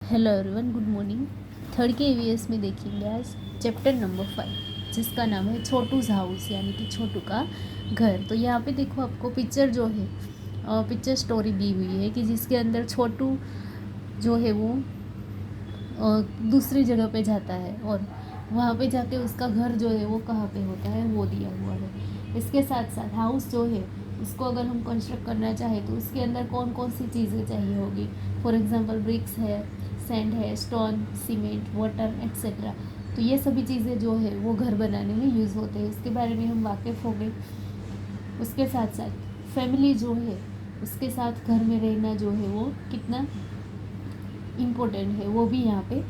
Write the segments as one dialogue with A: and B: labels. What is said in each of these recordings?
A: Hello everyone, good morning. Third के EVS में देखेंगे आज चैप्टर नंबर 5, जिसका नाम है छोटू's हाउस, यानी कि छोटू का घर। तो यहाँ पे देखो, आपको पिक्चर जो है पिक्चर स्टोरी दी हुई है कि जिसके अंदर छोटू जो है वो दूसरी जगह पे जाता है और वहाँ पे जाके उसका घर जो है वो कहाँ पे होता है वो दिया हुआ है। इसके साथ साथ हाउस जो है उसको अगर हम कंस्ट्रक्ट करना चाहें तो उसके अंदर कौन कौन सी चीज़ें चाहिए होगी। फॉर एग्जांपल ब्रिक्स है, सैंड है, स्टोन, सीमेंट, वाटर एक्सेट्रा। तो ये सभी चीज़ें जो है वो घर बनाने में यूज़ होते हैं, इसके बारे में हम वाकिफ़ हो गए। उसके साथ साथ फैमिली जो है उसके साथ घर में रहना जो है वो कितना इम्पोर्टेंट है वो भी यहाँ पे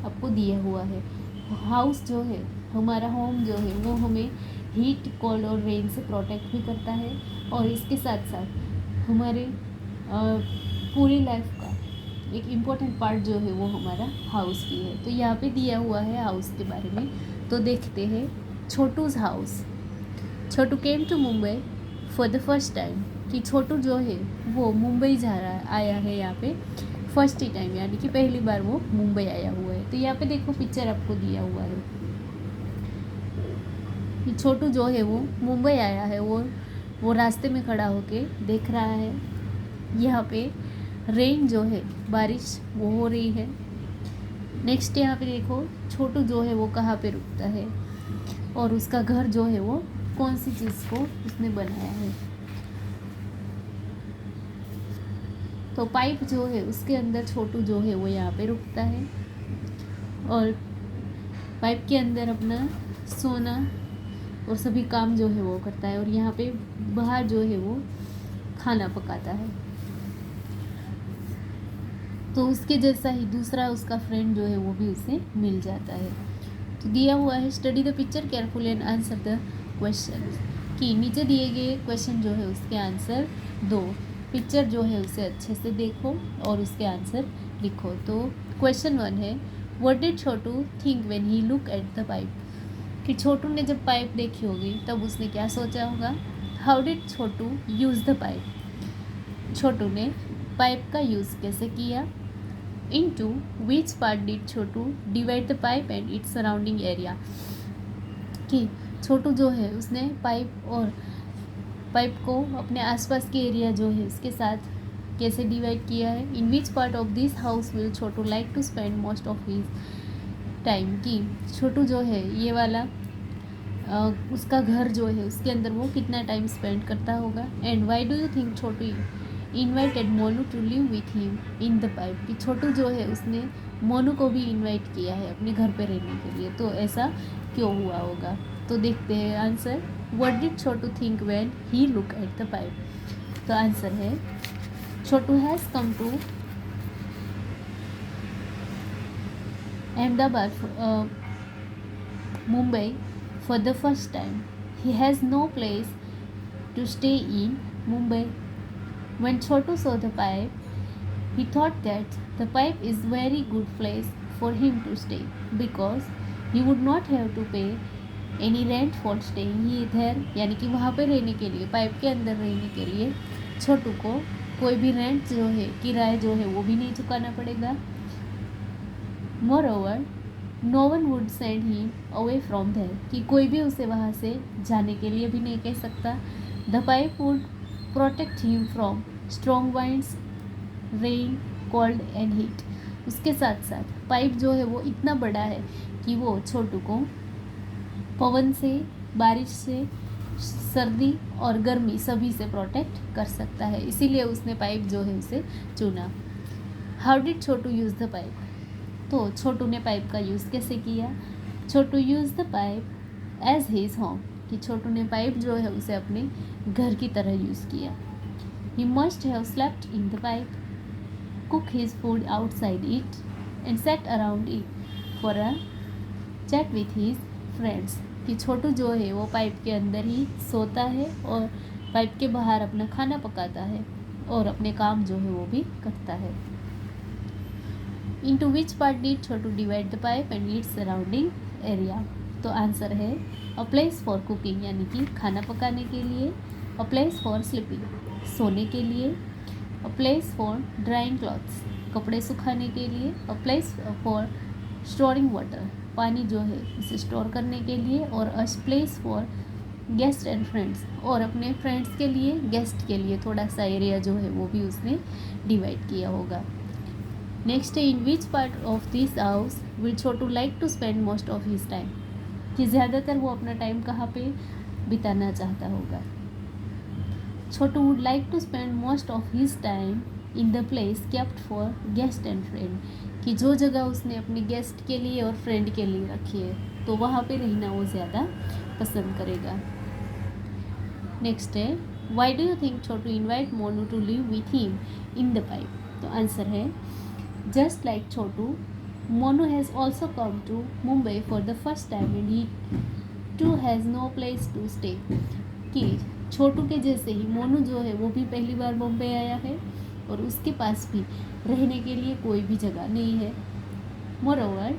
A: आपको दिया हुआ है। हाउस जो है, हमारा होम जो है वो हमें हीट, कोल्ड और रेन से प्रोटेक्ट भी करता है और इसके साथ साथ हमारे पूरी लाइफ का एक इम्पोर्टेंट पार्ट जो है वो हमारा हाउस भी है। तो यहाँ पे दिया हुआ है हाउस के बारे में। तो देखते हैं छोटू's house. Chotu came to Mumbai for the first time, कि छोटू जो है वो मुंबई आया है यहाँ पे फर्स्ट ही टाइम, यानी कि पहली बार वो मुंबई आया हुआ है। तो यहाँ पे देखो पिक्चर आपको दिया हुआ है कि छोटू जो है वो मुंबई आया है, वो रास्ते में खड़ा होके देख रहा है यहाँ पे रेन जो है, बारिश वो हो रही है। नेक्स्ट यहाँ पे देखो छोटू जो है वो कहाँ पे रुकता है और उसका घर जो है वो कौन सी चीज़ को उसने बनाया है। तो पाइप जो है उसके अंदर छोटू जो है वो यहाँ पे रुकता है और पाइप के अंदर अपना सोना और सभी काम जो है वो करता है और यहाँ पे बाहर जो है वो खाना पकाता है। तो उसके जैसा ही दूसरा उसका फ्रेंड जो है वो भी उसे मिल जाता है। तो दिया हुआ है study the picture careful and answer the question, कि नीचे दिए गए क्वेश्चन जो है उसके आंसर दो। पिक्चर जो है उसे अच्छे से देखो और उसके आंसर लिखो। तो क्वेश्चन 1 है, what did Chotu think when he look at the pipe, कि छोटू ने जब पाइप देखी होगी तब उसने क्या सोचा होगा। How did Chotu use the pipe, Chotu ने पाइप का यूज़ कैसे किया। Into which part did Chhotu divide the pipe and its surrounding area, कि छोटू जो है उसने पाइप को अपने आसपास के एरिया जो है उसके साथ कैसे डिवाइड किया है। In which part of this house will Chhotu like to spend most of his time, कि छोटू जो है ये वाला उसका घर जो है उसके अंदर वो कितना टाइम स्पेंड करता होगा। And why do you think Chhotu invited Monu to live with him in the pipe, कि छोटू जो है उसने मोनू को भी इनवाइट किया है अपने घर पे रहने के लिए, तो ऐसा क्यों हुआ होगा। तो देखते हैं answer. What did Chotu think when he look at the pipe, तो आंसर है Chotu has come to Ahmedabad Mumbai for the first time. He has no place to stay in Mumbai. When Chotu saw the pipe, he thought that the pipe is very good place for him to stay because he would not have to pay any rent for staying there, यानी कि वहाँ पे रहने के लिए, pipe के अंदर रहने के लिए छोटू को कोई भी रेंट जो है, किराया जो है वो भी नहीं चुकाना पड़ेगा। Moreover, no one would send he away from there, कि कोई भी उसे वहाँ से जाने के लिए भी नहीं कह सकता। The pipe would protect him from strong winds, rain, cold and heat. उसके साथ साथ पाइप जो है वो इतना बड़ा है कि वो छोटू को पवन से, बारिश से, सर्दी और गर्मी सभी से प्रोटेक्ट कर सकता है, इसीलिए उसने पाइप जो है उसे चुना। How did Chotu use the pipe, तो छोटू ने पाइप का यूज़ कैसे किया। Chotu use the pipe as his home, कि छोटू ने पाइप जो है उसे अपने घर की तरह यूज़ किया। He must have slept in the pipe, cook his food outside it and set around it for a chat with his friends, कि छोटू जो है वो पाइप के अंदर ही सोता है और पाइप के बाहर अपना खाना पकाता है और अपने काम जो है वो भी करता है। Into which part did Chhotu divide the pipe and its surrounding area, तो आंसर है अ प्लेस फॉर कुकिंग, यानी कि खाना पकाने के लिए, अ प्लेस फॉर स्लीपिंग, सोने के लिए, a place for drawing clothes, कपड़े सुखाने के लिए, a place for storing water, पानी जो है उसे स्टोर करने के लिए, और a place for guest and friends, और अपने फ्रेंड्स के लिए, गेस्ट के लिए थोड़ा सा एरिया जो है वो भी उसने डिवाइड किया होगा। नेक्स्ट है, in which part of this house will Chhotu like to spend most of his time, कि ज़्यादातर वो अपना टाइम कहाँ पे बिताना चाहता होगा। Chhotu would like to spend most of his time in the place kept for guest and friend, कि जो जगह उसने अपने गेस्ट के लिए और फ्रेंड के लिए रखी है तो वहाँ पे रहना वो ज़्यादा पसंद करेगा। नेक्स्ट है, why do you think Chhotu invite Monu to live with him in the pipe, तो आंसर है, just like Chhotu, Monu has also come to Mumbai for the first time and he too has no place to stay, कि छोटू के जैसे ही मोनू जो है वो भी पहली बार मुंबई आया है और उसके पास भी रहने के लिए कोई भी जगह नहीं है। Moreover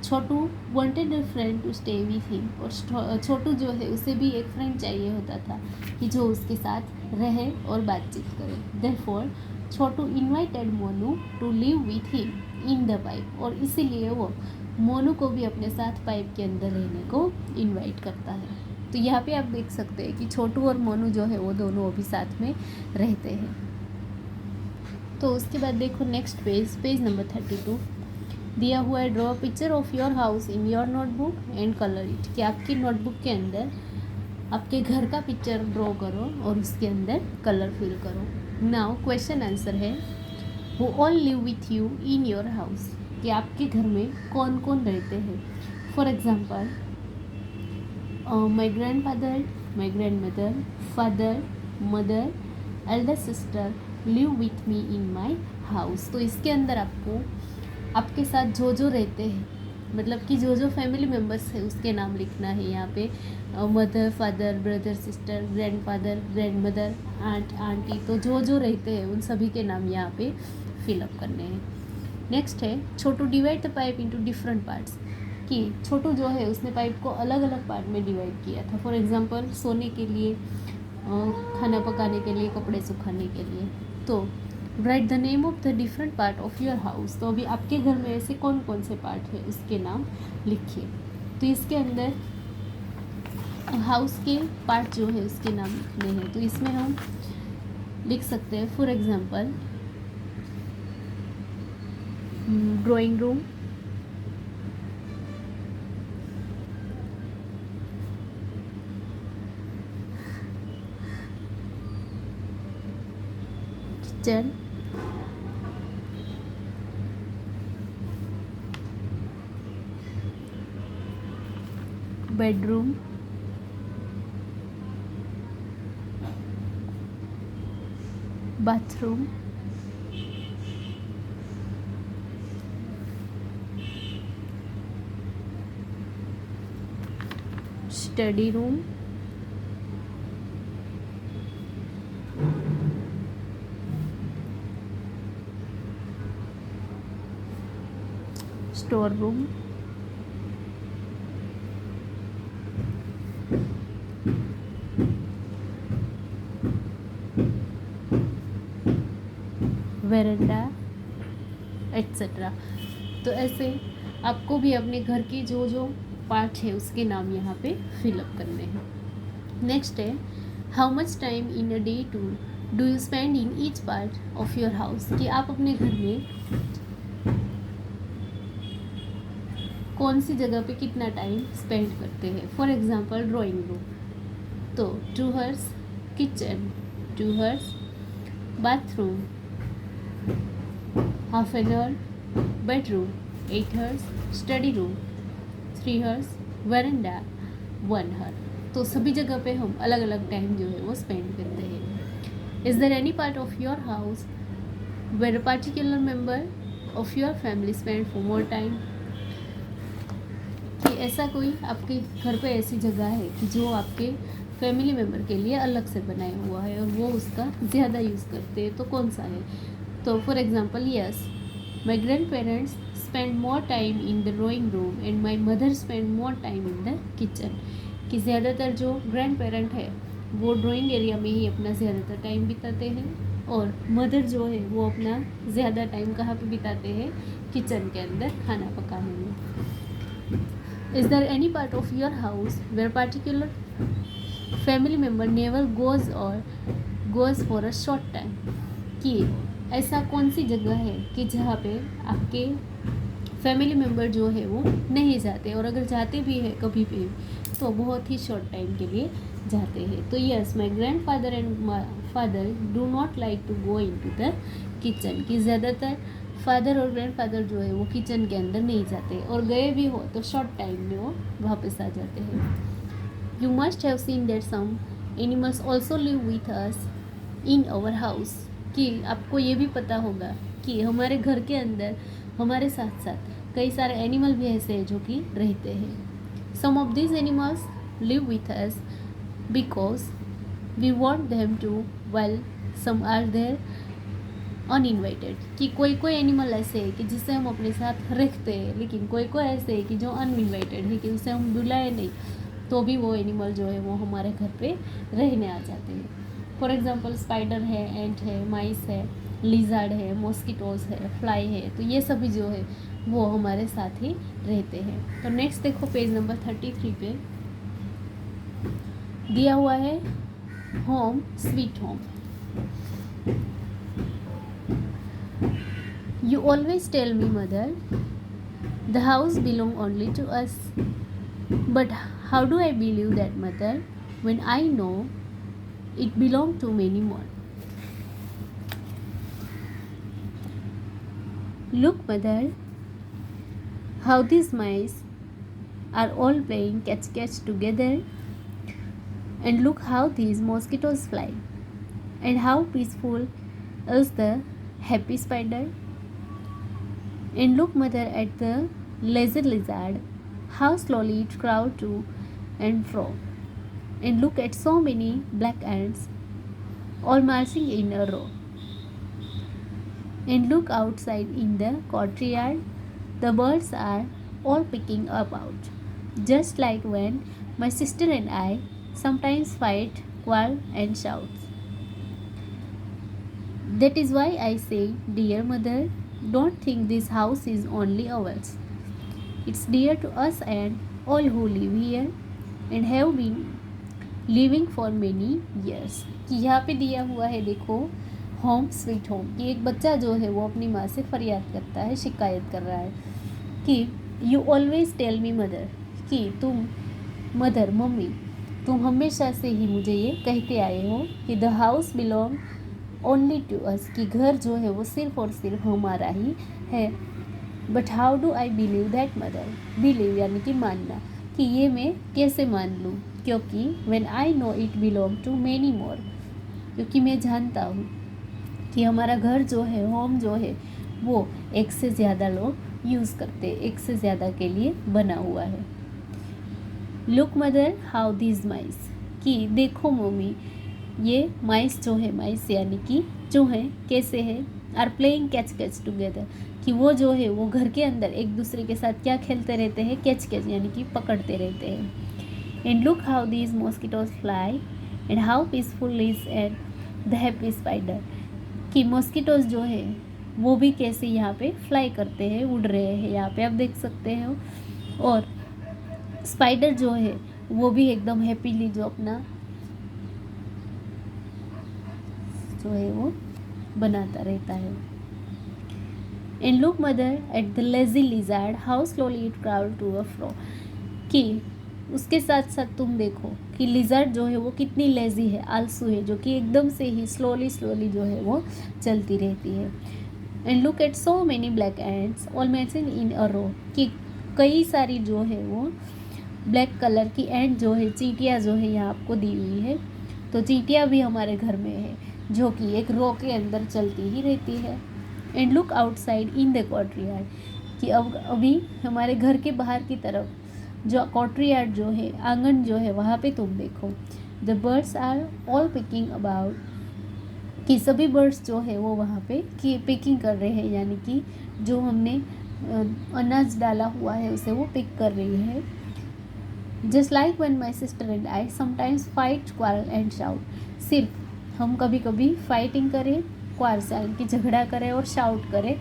A: Chhotu wanted a friend to stay with him, और छोटू जो है उसे भी एक फ्रेंड चाहिए होता था कि जो उसके साथ रहे और बातचीत करे। Therefore Chhotu invited Monu to live with him in the pipe, और इसीलिए वो मोनू को भी अपने साथ पाइप के अंदर रहने को इनवाइट करता है। तो यहाँ पे आप देख सकते हैं कि छोटू और मोनू जो है वो दोनों अभी साथ में रहते हैं। तो उसके बाद देखो नेक्स्ट पेज नंबर 32 दिया हुआ है, draw picture of your house in your notebook and colour it, कि आपकी नोटबुक के अंदर आपके घर का पिक्चर ड्रॉ करो और उसके अंदर कलर फिल करो। नाउ क्वेश्चन आंसर है, who all live with you in your house, कि आपके घर में कौन कौन रहते हैं। For example, my grand father, my grand mother, father, mother, Elder sister live with me in my house. तो इसके अंदर आपको आपके साथ जो जो रहते हैं, मतलब कि जो जो फैमिली मेम्बर्स है उसके नाम लिखना है यहाँ पे, mother, father, brother, sister, grand father, grand mother, aunt, aunty, तो जो जो रहते हैं उन सभी के नाम यहाँ पे फिलअप करने हैं। नेक्स्ट है, Chhotu divide the pipe into different parts, कि छोटू जो है उसने पाइप को अलग अलग पार्ट में डिवाइड किया था। फॉर एग्जांपल, सोने के लिए, खाना पकाने के लिए, कपड़े सुखाने के लिए। तो right the name of the different part of your house, तो अभी आपके घर में ऐसे कौन कौन से पार्ट है उसके नाम लिखिए। तो इसके अंदर हाउस के पार्ट जो है उसके नाम लिखने हैं। तो इसमें हम लिख सकते हैं, for example, drawing room, kitchen, bedroom, bathroom, study room, store room, veranda, etcetera. तो ऐसे आपको भी अपने घर की जो जो पार्ट है उसके नाम यहाँ पे फिलअप करने हैं। नेक्स्ट है, how much time in a day do you spend in each part of your house, कि आप अपने घर में कौन सी जगह पे कितना टाइम स्पेंड करते हैं। फॉर एग्जांपल, ड्राइंग रूम, तो 2 hours, kitchen 2 hours, bathroom half an hour, bedroom 8 hours, study room 3 hours, veranda 1 hour। तो सभी जगह पे हम अलग अलग टाइम जो है वो स्पेंड करते हैं। Is there any part of your house where a particular member of your family spend for more time, कि ऐसा कोई आपके घर पे ऐसी जगह है कि जो आपके फैमिली मेम्बर के लिए अलग से बनाया हुआ है और वो उसका ज़्यादा यूज़ करते हैं, तो कौन सा है। तो for example, yes, my grand parents spend more time in the drawing room and my mother spend more time in the kitchen, कि ज़्यादातर जो ग्रैंड पेरेंट है वो ड्राइंग एरिया में ही अपना ज़्यादातर टाइम बिताते हैं और मदर जो है वो अपना ज़्यादा टाइम कहाँ पे बिताते हैं, किचन के अंदर खाना पकाने में। Is there any part of your house where particular family member never goes for a short time, कि ऐसा कौन सी जगह है कि जहाँ पे आपके फैमिली मेम्बर जो है वो नहीं जाते, और अगर जाते भी है कभी भी तो बहुत ही शॉर्ट टाइम के लिए जाते हैं। तो yes, my grand father and father do not like to go in to the kitchen, कि ज़्यादातर फादर और ग्रैंड फादर जो है वो किचन के अंदर नहीं जाते, और गए भी हो तो शॉर्ट टाइम में वो वापस आ जाते हैं। You must have seen that some animals also live with us in our house, कि आपको ये भी पता होगा कि हमारे घर के अंदर हमारे साथ साथ कई सारे एनिमल भी ऐसे हैं जो कि रहते हैं। Some of this animals live with us because we want them to, well some are there uninvited, कि कोई कोई एनिमल ऐसे है कि जिसे हम अपने साथ रखते हैं, लेकिन कोई कोई ऐसे है कि जो अनइन्वाइटेड है, कि उसे हम बुलाए नहीं तो भी वो एनिमल जो है वो हमारे घर पे रहने आ जाते हैं। फॉर एग्जांपल स्पाइडर है, एंट है, माइस है, लिजार्ड है, मॉस्किटोज है, फ्लाई है, तो ये सभी जो है वो हमारे साथ ही रहते हैं। तो नेक्स्ट देखो पेज नंबर 33 पे दिया हुआ है home sweet home. You always tell me, mother, the house belongs only to us. But how do I believe that, mother, when I know it belongs to many more? Look, mother, how these mice are all playing catch together. And look how these mosquitoes fly. And how peaceful is the happy spider. And look, mother, at the lazy lizard, how slowly it crawls to and fro. And look at so many black ants, all marching in a row. And look outside in the courtyard, the birds are all picking about, just like when my sister and I sometimes fight, quarrel, and shout. That is why I say, dear mother, don't think this house is only ours. It's dear to us and all who live here and have been living for many years. कि यहाँ पे दिया हुआ है देखो home sweet home, कि एक बच्चा जो है वो अपनी माँ से फरियाद करता है, शिकायत कर रहा है कि you always tell me mother, कि तुम मदर मम्मी तुम हमेशा से ही मुझे ये कहते आए हो कि the house belong only to us, कि घर जो है वो सिर्फ और सिर्फ हमारा ही है। But how do I believe that mother, believe यानी कि मानना, कि ये मैं कैसे मान लूँ, क्योंकि when I know it belong to many more, क्योंकि मैं जानता हूँ कि हमारा घर जो है, होम जो है, वो एक से ज़्यादा लोग यूज़ करते, एक से ज़्यादा के लिए बना हुआ है। लुक मदर हाउ दिस माइस, कि देखो मम्मी ये माइस जो है, माइस यानी कि जो है कैसे है, आर प्लेइंग कैच टुगेदर, कि वो जो है वो घर के अंदर एक दूसरे के साथ क्या खेलते रहते हैं, कैच यानी कि पकड़ते रहते हैं। And look how these mosquitoes fly and how peaceful is and the happy spider, कि मॉस्किटोज जो है वो भी कैसे यहाँ पे फ्लाई करते हैं, उड़ रहे हैं, यहाँ पे आप देख सकते हो, और स्पाइडर जो है वो भी एकदम हैप्पीली जो अपना जो है वो बनाता रहता है। And look mother at the lazy lizard how slowly it crawl to a fro, कि उसके साथ साथ तुम देखो कि लिजार्ड जो है वो कितनी लेजी है, आलसू है, जो कि एकदम से ही स्लोली जो है वो चलती रहती है। And look at so many black ants all marching in a row, कि कई सारी जो है वो ब्लैक कलर की एंड जो है, चींटियाँ जो है यहाँ आपको दी हुई है, तो चींटियाँ भी हमारे घर में है जो कि एक रो के अंदर चलती ही रहती है। And look outside in the courtyard, कि अब अभी हमारे घर के बाहर की तरफ जो कॉर्टयार्ड जो है, आंगन जो है, वहाँ पे तुम देखो the birds are all picking about, कि सभी बर्ड्स जो है वो वहाँ पे कि पिकिंग कर रहे हैं, यानी कि जो हमने अनाज डाला हुआ है उसे वो पिक कर रही है। Just like when my sister and I sometimes fight quarrel and shout, सिर्फ हम कभी कभी फाइटिंग करें स्क्वायर से, यानी कि झगड़ा करे और शाउट करे,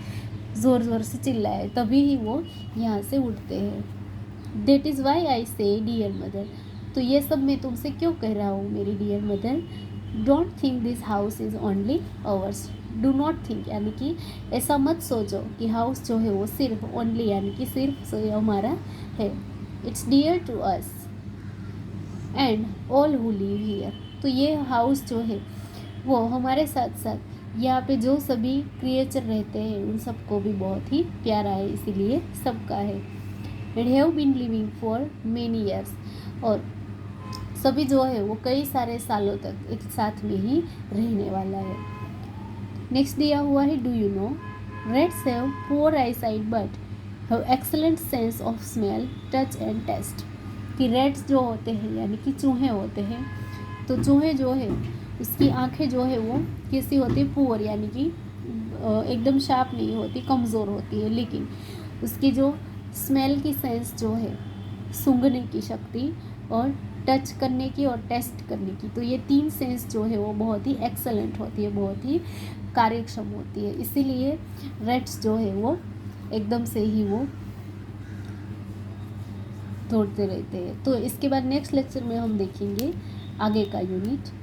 A: ज़ोर ज़ोर से चिल्लाए, तभी ही वो यहाँ से उठते हैं। That is why I say dear mother, तो ये सब मैं तुमसे क्यों कह रहा हूँ मेरी dear mother. Don't think this house is only ours, do not think, यानी कि ऐसा मत सोचो कि हाउस जो है वो सिर्फ ओनली, यानी कि सिर्फ हमारा है। It's dear to us and all who live here, तो ये हाउस जो है वो हमारे साथ साथ यहाँ पे जो सभी क्रिएचर रहते हैं उन सबको भी बहुत ही प्यारा है, इसीलिए सबका है। And have been living for many years, और सभी जो है वो कई सारे सालों तक एक साथ में ही रहने वाला है। नेक्स्ट दिया हुआ है, do you know rats have poor eye sight but have excellent sense of smell, touch and taste, कि रेट्स जो होते हैं यानी कि चूहे होते हैं, तो चूहे जो है उसकी आंखें जो है वो कैसी होती है, पुअर, यानी कि एकदम शार्प नहीं होती, कमज़ोर होती है, लेकिन उसकी जो स्मेल की सेंस जो है, सूंघने की शक्ति और टच करने की और टेस्ट करने की, तो ये 3 सेंस जो है वो बहुत ही एक्सेलेंट होती है, बहुत ही कार्यक्षम होती है, इसीलिए रेट्स जो है वो एकदम से ही वो दौड़ते रहते हैं। तो इसके बाद नेक्स्ट लेक्चर में हम देखेंगे आगे का यूनिट।